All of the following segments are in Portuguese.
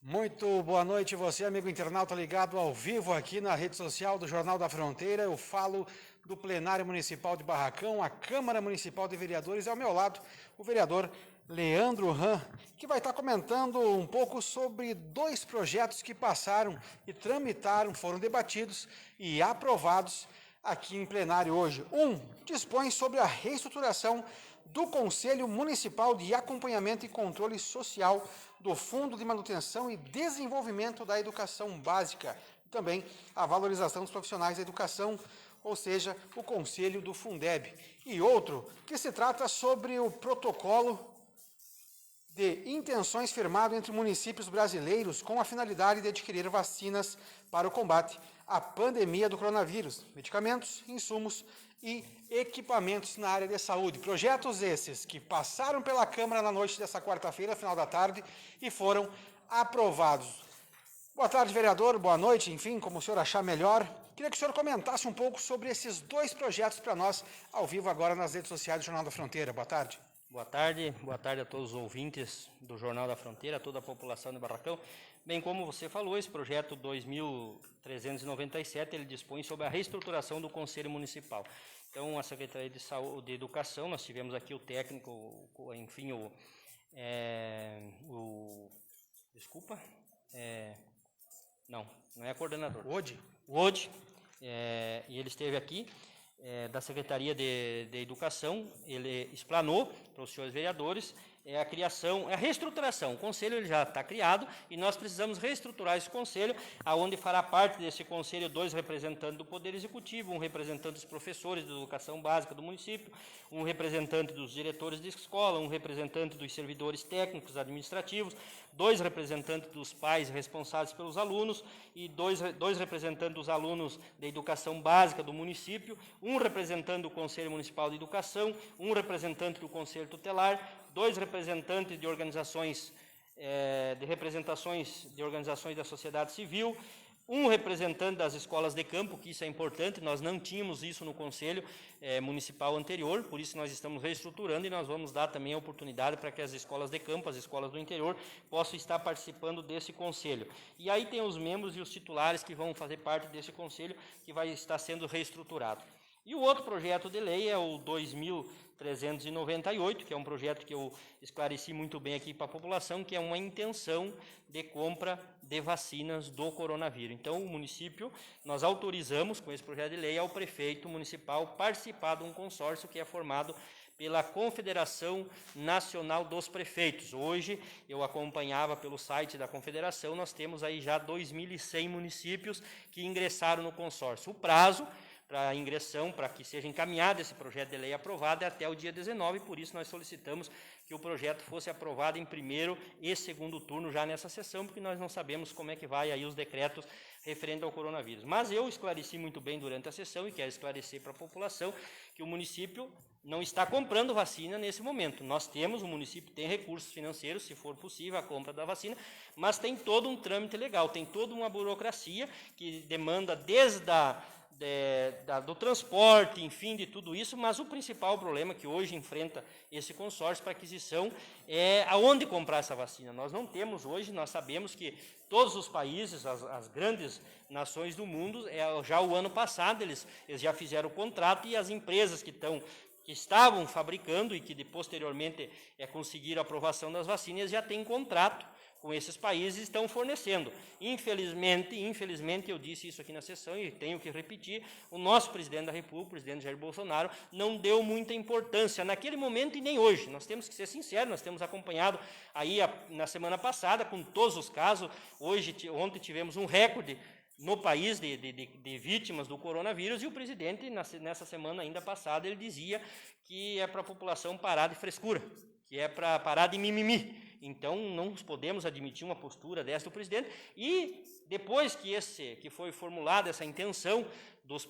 Muito boa noite, você, amigo internauta ligado ao vivo aqui na rede social do Jornal da Fronteira. Eu falo do plenário municipal de Barracão, a Câmara Municipal de Vereadores. Ao meu lado, o vereador Leandro Ram, que vai estar comentando um pouco sobre dois projetos que passaram e tramitaram, foram debatidos e aprovados aqui em plenário hoje. Um dispõe sobre a reestruturação do Conselho Municipal de Acompanhamento e Controle Social do Fundo de Manutenção e Desenvolvimento da Educação Básica, e também a valorização dos profissionais da educação, ou seja, o Conselho do Fundeb. E outro que se trata sobre o protocolo de intenções firmado entre municípios brasileiros com a finalidade de adquirir vacinas para o combate à pandemia do coronavírus, medicamentos, insumos e equipamentos na área de saúde. Projetos esses que passaram pela Câmara na noite dessa quarta-feira, final da tarde, e foram aprovados. Boa tarde, vereador, boa noite, enfim, como o senhor achar melhor. Queria que o senhor comentasse um pouco sobre esses dois projetos para nós, ao vivo agora nas redes sociais do Jornal da Fronteira. Boa tarde. Boa tarde a todos os ouvintes do Jornal da Fronteira, a toda a população de Barracão. Bem, como você falou, esse projeto 2397, ele dispõe sobre a reestruturação do Conselho Municipal. Então, a Secretaria de Saúde, de Educação, nós tivemos aqui o técnico, enfim, não é coordenador. O Odi, e ele esteve aqui. Da Secretaria de Educação, ele explanou para os senhores vereadores a criação, a reestruturação. O conselho ele já está criado e nós precisamos reestruturar esse conselho, aonde fará parte desse conselho 2 representantes do Poder Executivo, um representante dos professores de educação básica do município, um representante dos diretores de escola, um representante dos servidores técnicos administrativos, 2 representantes dos pais responsáveis pelos alunos e dois representantes dos alunos da educação básica do município, um representante do Conselho Municipal de Educação, um representante do Conselho Tutelar, 2 representantes de organizações, representações de organizações da sociedade civil, um representante das escolas de campo, que isso é importante, nós não tínhamos isso no Conselho Municipal anterior, por isso nós estamos reestruturando e nós vamos dar também a oportunidade para que as escolas de campo, as escolas do interior, possam estar participando desse Conselho. E aí tem os membros e os titulares que vão fazer parte desse Conselho, que vai estar sendo reestruturado. E o outro projeto de lei é o 2398, que é um projeto que eu esclareci muito bem aqui para a população, que é uma intenção de compra de vacinas do coronavírus. Então, o município, nós autorizamos com esse projeto de lei ao prefeito municipal participar de um consórcio que é formado pela Confederação Nacional dos Prefeitos. Hoje, eu acompanhava pelo site da Confederação, nós temos aí já 2.100 municípios que ingressaram no consórcio. O prazo para ingressão, para que seja encaminhado esse projeto de lei aprovado, é até o dia 19, por isso nós solicitamos que o projeto fosse aprovado em primeiro e segundo turno já nessa sessão, porque nós não sabemos como é que vai aí os decretos referentes ao coronavírus. Mas eu esclareci muito bem durante a sessão e quero esclarecer para a população que o município não está comprando vacina nesse momento. Nós temos, o município tem recursos financeiros, se for possível, a compra da vacina, mas tem todo um trâmite legal, tem toda uma burocracia que demanda desde do transporte, enfim, de tudo isso, mas o principal problema que hoje enfrenta esse consórcio para aquisição é aonde comprar essa vacina. Nós não temos hoje, nós sabemos que todos os países, as grandes nações do mundo, já o ano passado eles já fizeram o contrato e as empresas que estavam fabricando e que posteriormente conseguiram a aprovação das vacinas já têm contrato com esses países, estão fornecendo. Infelizmente, eu disse isso aqui na sessão e tenho que repetir, o nosso presidente da República, o presidente Jair Bolsonaro, não deu muita importância naquele momento e nem hoje. Nós temos que ser sinceros, nós temos acompanhado aí na semana passada com todos os casos, ontem tivemos um recorde no país de vítimas do coronavírus e o presidente, nessa semana ainda passada, ele dizia que é para a população parar de frescura, que é para parar de mimimi. Então, não podemos admitir uma postura dessa do presidente. E depois que foi formulada essa intenção dos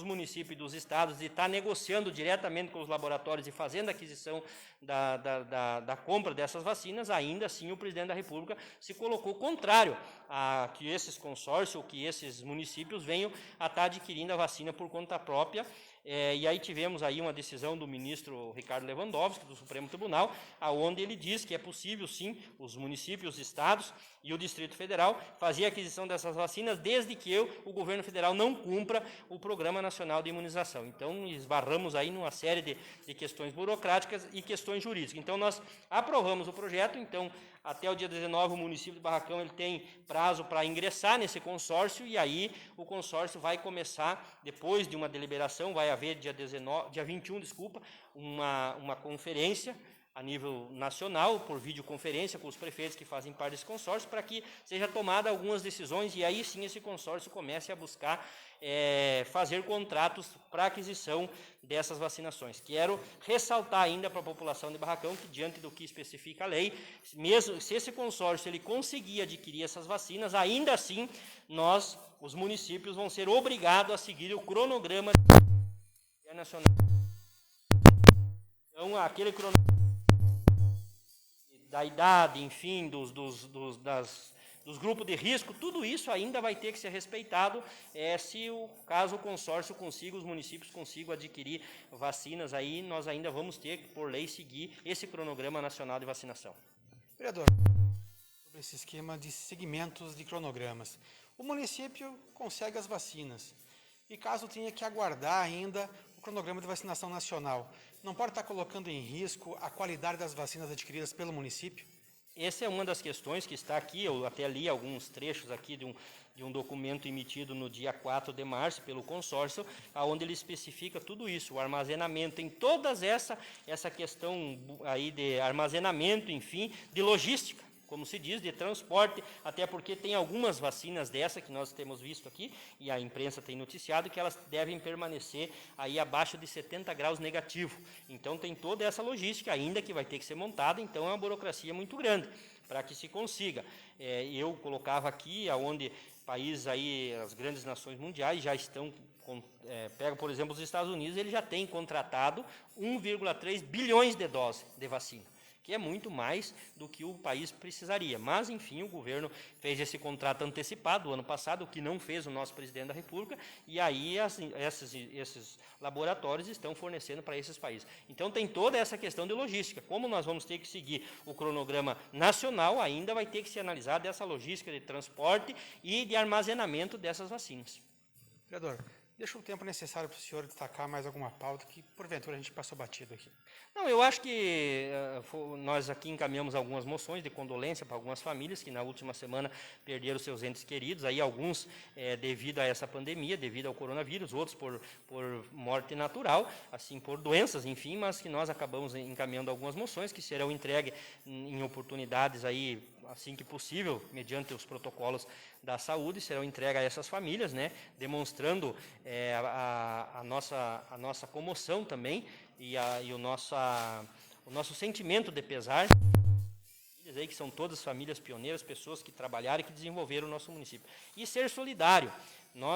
municípios e dos estados de estar negociando diretamente com os laboratórios e fazendo a aquisição da compra dessas vacinas, ainda assim o presidente da República se colocou contrário a que esses consórcios ou que esses municípios venham a estar adquirindo a vacina por conta própria, E aí tivemos aí uma decisão do ministro Ricardo Lewandowski, do Supremo Tribunal, aonde ele diz que é possível, sim, os municípios, os estados e o Distrito Federal fazer a aquisição dessas vacinas, desde que o governo federal não cumpra o Programa Nacional de Imunização. Então, esbarramos aí numa série de questões burocráticas e questões jurídicas. Então, nós aprovamos o projeto, então, até o dia 19, o município de Barracão ele tem prazo para ingressar nesse consórcio, e aí o consórcio vai começar, depois de uma deliberação, vai haver dia 21, uma conferência a nível nacional, por videoconferência, com os prefeitos que fazem parte desse consórcio, para que seja tomada algumas decisões, e aí sim esse consórcio comece a buscar fazer contratos para aquisição dessas vacinações. Quero ressaltar ainda para a população de Barracão que, diante do que especifica a lei, mesmo se esse consórcio ele conseguir adquirir essas vacinas, ainda assim nós, os municípios, vão ser obrigados a seguir o cronograma nacional. Então, aquele cronograma da idade, enfim, dos grupos de risco, tudo isso ainda vai ter que ser respeitado se caso o consórcio consiga, os municípios consigam adquirir vacinas, aí nós ainda vamos ter que, por lei, seguir esse cronograma nacional de vacinação. Vereador, sobre esse esquema de segmentos de cronogramas, o município consegue as vacinas, e caso tenha que aguardar ainda o cronograma de vacinação nacional, não pode estar colocando em risco a qualidade das vacinas adquiridas pelo município? Essa é uma das questões que está aqui, eu até li alguns trechos aqui de um documento emitido no dia 4 de março pelo consórcio, onde ele especifica tudo isso, o armazenamento, em todas essa questão aí de armazenamento, enfim, de logística, como se diz, de transporte, até porque tem algumas vacinas dessa que nós temos visto aqui, e a imprensa tem noticiado, que elas devem permanecer aí abaixo de 70 graus negativo. Então tem toda essa logística ainda que vai ter que ser montada, então é uma burocracia muito grande para que se consiga. Eu colocava aqui, onde países aí, as grandes nações mundiais já estão, pega por exemplo os Estados Unidos, ele já tem contratado 1,3 bilhões de doses de vacina, que é muito mais do que o país precisaria. Mas, enfim, o governo fez esse contrato antecipado ano passado, o que não fez o nosso presidente da República, e aí esses laboratórios estão fornecendo para esses países. Então, tem toda essa questão de logística. Como nós vamos ter que seguir o cronograma nacional, ainda vai ter que se analisar dessa logística de transporte e de armazenamento dessas vacinas. Vereador, deixa o tempo necessário para o senhor destacar mais alguma pauta que, porventura, a gente passou batido aqui. Não, eu acho que nós aqui encaminhamos algumas moções de condolência para algumas famílias que na última semana perderam seus entes queridos, aí alguns devido a essa pandemia, devido ao coronavírus, outros por morte natural, assim, por doenças, enfim, mas que nós acabamos encaminhando algumas moções que serão entregues em oportunidades aí, assim que possível, mediante os protocolos da saúde, serão entregues a essas famílias, né, demonstrando a nossa comoção também e o nosso sentimento de pesar, aí, que são todas famílias pioneiras, pessoas que trabalharam e que desenvolveram o nosso município. E ser solidário.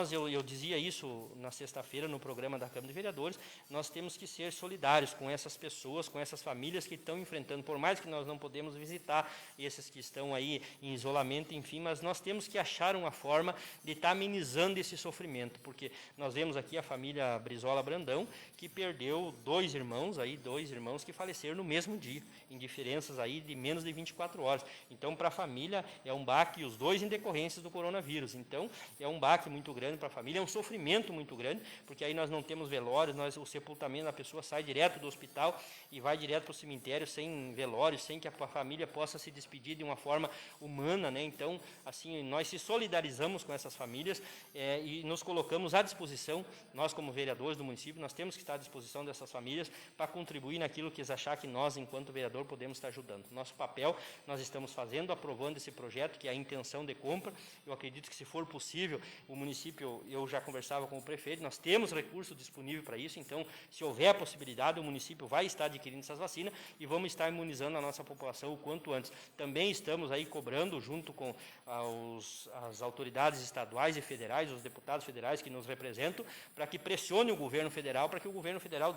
Eu dizia isso na sexta-feira no programa da Câmara de Vereadores, nós temos que ser solidários com essas pessoas, com essas famílias que estão enfrentando, por mais que nós não podemos visitar esses que estão aí em isolamento, enfim, mas nós temos que achar uma forma de estar amenizando esse sofrimento, porque nós vemos aqui a família Brizola Brandão, que perdeu dois irmãos que faleceram no mesmo dia, em diferenças aí de menos de 24 horas. Então, para a família, é um baque, os dois em decorrência do coronavírus. Então, é um baque muito grande para a família, é um sofrimento muito grande, porque aí nós não temos velórios, o sepultamento da pessoa sai direto do hospital e vai direto para o cemitério sem velório, sem que a família possa se despedir de uma forma humana, né? Então, assim, nós se solidarizamos com essas famílias e nos colocamos à disposição, nós como vereadores do município, nós temos que estar à disposição dessas famílias para contribuir naquilo que eles achar que nós, enquanto vereador, podemos estar ajudando. Nosso papel, nós estamos fazendo, aprovando esse projeto, que é a intenção de compra. Eu acredito que, se for possível, o município, eu já conversava com o prefeito, nós temos recurso disponível para isso, então, se houver a possibilidade, o município vai estar adquirindo essas vacinas e vamos estar imunizando a nossa população o quanto antes. Também estamos aí cobrando, junto com as autoridades estaduais e federais, os deputados federais que nos representam, para que pressione o governo federal, para que o governo federal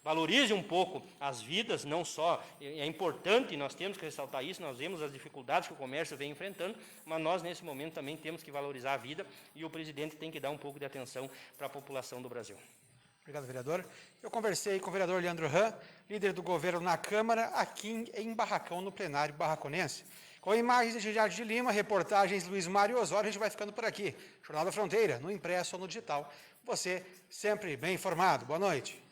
valorize um pouco as vidas, não só, é importante, nós temos que ressaltar isso, nós vemos as dificuldades que o comércio vem enfrentando, mas nós, nesse momento, também temos que valorizar a vida, e o presidente tem que dar um pouco de atenção para a população do Brasil. Obrigado, vereador. Eu conversei com o vereador Leandro Ram, líder do governo na Câmara, aqui em Barracão, no plenário barraconense. Com imagens de Giliardi de Lima, reportagens Luiz Mário Osório, a gente vai ficando por aqui. Jornal da Fronteira, no impresso ou no digital. Você sempre bem informado. Boa noite.